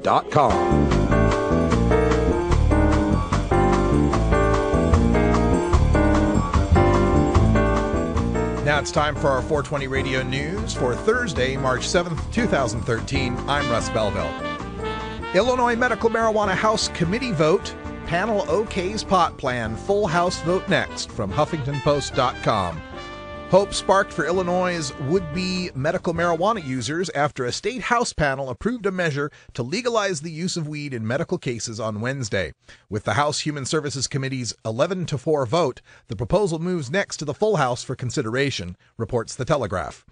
420RADIO.com. Now it's time for our 420 Radio News for Thursday, March 7th, 2013. I'm Russ Belville. Illinois Medical Marijuana House Committee vote. Panel OK's pot plan. Full House vote next from HuffingtonPost.com. Hope sparked for Illinois' would-be medical marijuana users after a state House panel approved a measure to legalize the use of weed in medical cases on Wednesday. With the House Human Services Committee's 11-4 vote, the proposal moves next to the full House for consideration, reports The Telegraph.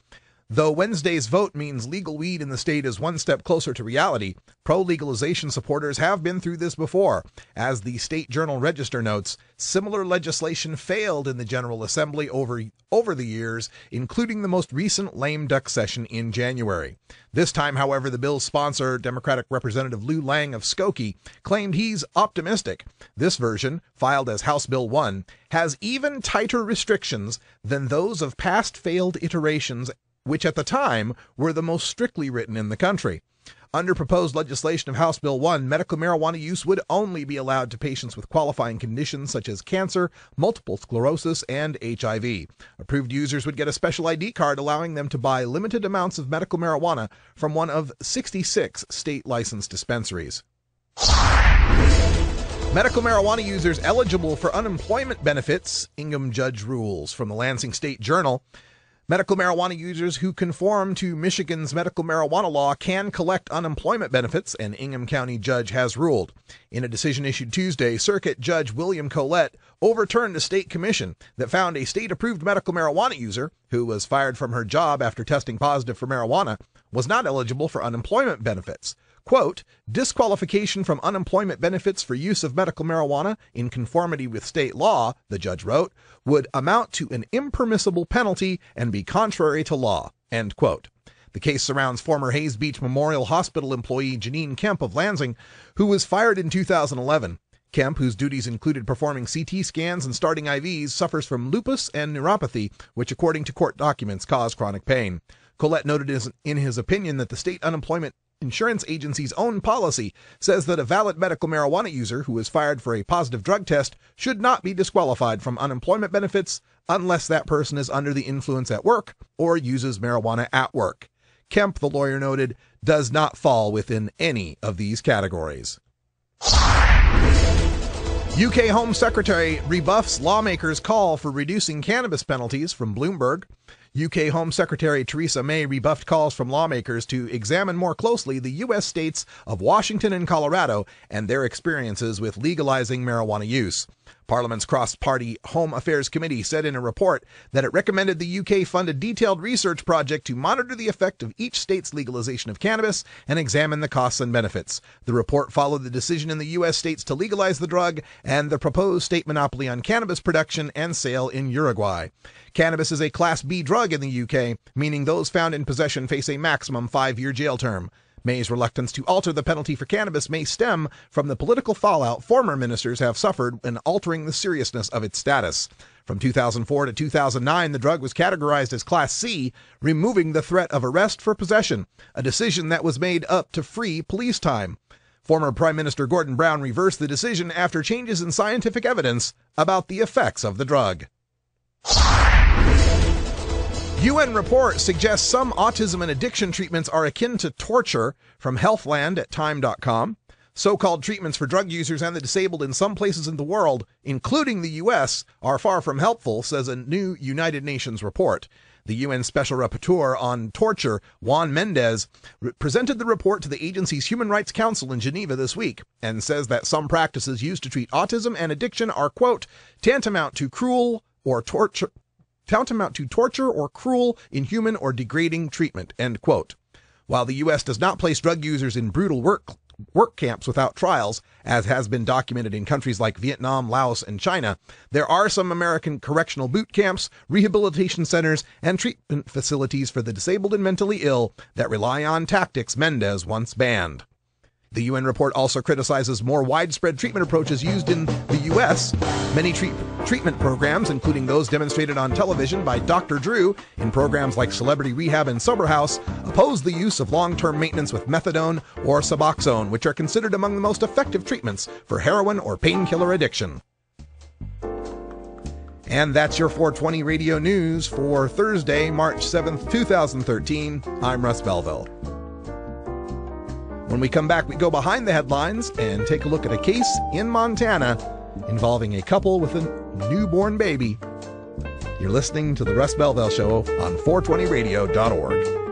Though Wednesday's vote means legal weed in the state is one step closer to reality, pro-legalization supporters have been through this before. As the State Journal-Register notes, similar legislation failed in the General Assembly over the years, including the most recent lame duck session in January. This time, however, the bill's sponsor, Democratic Representative Lou Lang of Skokie, claimed he's optimistic. This version, filed as House Bill 1, has even tighter restrictions than those of past failed iterations, which at the time were the most strictly written in the country. Under proposed legislation of House Bill 1, medical marijuana use would only be allowed to patients with qualifying conditions such as cancer, multiple sclerosis, and HIV. Approved users would get a special ID card allowing them to buy limited amounts of medical marijuana from one of 66 state-licensed dispensaries. Medical marijuana users eligible for unemployment benefits, Ingham judge rules, from the Lansing State Journal. Medical marijuana users who conform to Michigan's medical marijuana law can collect unemployment benefits, an Ingham County judge has ruled. In a decision issued Tuesday, Circuit Judge William Collette overturned a state commission that found a state-approved medical marijuana user, who was fired from her job after testing positive for marijuana, was not eligible for unemployment benefits. Quote, disqualification from unemployment benefits for use of medical marijuana in conformity with state law, the judge wrote, would amount to an impermissible penalty and be contrary to law, end quote. The case surrounds former Hayes Beach Memorial Hospital employee Janine Kemp of Lansing, who was fired in 2011. Kemp, whose duties included performing CT scans and starting IVs, suffers from lupus and neuropathy, which according to court documents cause chronic pain. Collette noted in his opinion that the state unemployment insurance agency's own policy says that a valid medical marijuana user who is fired for a positive drug test should not be disqualified from unemployment benefits unless that person is under the influence at work or uses marijuana at work. Kemp, the lawyer noted, does not fall within any of these categories. UK Home Secretary rebuffs lawmakers' call for reducing cannabis penalties from Bloomberg. UK Home Secretary Theresa May rebuffed calls from lawmakers to examine more closely the U.S. states of Washington and Colorado and their experiences with legalizing marijuana use. Parliament's cross-party Home Affairs Committee said in a report that it recommended the UK fund a detailed research project to monitor the effect of each state's legalization of cannabis and examine the costs and benefits. The report followed the decision in the U.S. states to legalize the drug and the proposed state monopoly on cannabis production and sale in Uruguay. Cannabis is a Class B drug in the UK, meaning those found in possession face a maximum 5-year jail term. May's reluctance to alter the penalty for cannabis may stem from the political fallout former ministers have suffered in altering the seriousness of its status. From 2004 to 2009, the drug was categorized as Class C, removing the threat of arrest for possession, a decision that was made up to free police time. Former Prime Minister Gordon Brown reversed the decision after changes in scientific evidence about the effects of the drug. UN report suggests some autism and addiction treatments are akin to torture, from Healthland at Time.com. So-called treatments for drug users and the disabled in some places in the world, including the U.S., are far from helpful, says a new United Nations report. The UN Special Rapporteur on Torture, Juan Mendez, presented the report to the agency's Human Rights Council in Geneva this week and says that some practices used to treat autism and addiction are, quote, tantamount to torture or cruel, inhuman, or degrading treatment, end quote. While the U.S. does not place drug users in brutal work camps without trials, as has been documented in countries like Vietnam, Laos, and China, there are some American correctional boot camps, rehabilitation centers, and treatment facilities for the disabled and mentally ill that rely on tactics Mendez once banned. The UN report also criticizes more widespread treatment approaches used in the U.S. Many Treatment programs, including those demonstrated on television by Dr. Drew in programs like Celebrity Rehab and Sober House, oppose the use of long-term maintenance with methadone or Suboxone, which are considered among the most effective treatments for heroin or painkiller addiction. And that's your 420 Radio News for Thursday, March 7th, 2013. I'm Russ Belville. When we come back, we go behind the headlines and take a look at a case in Montana involving a couple with a newborn baby. You're listening to the Russ Belville Show on 420radio.org.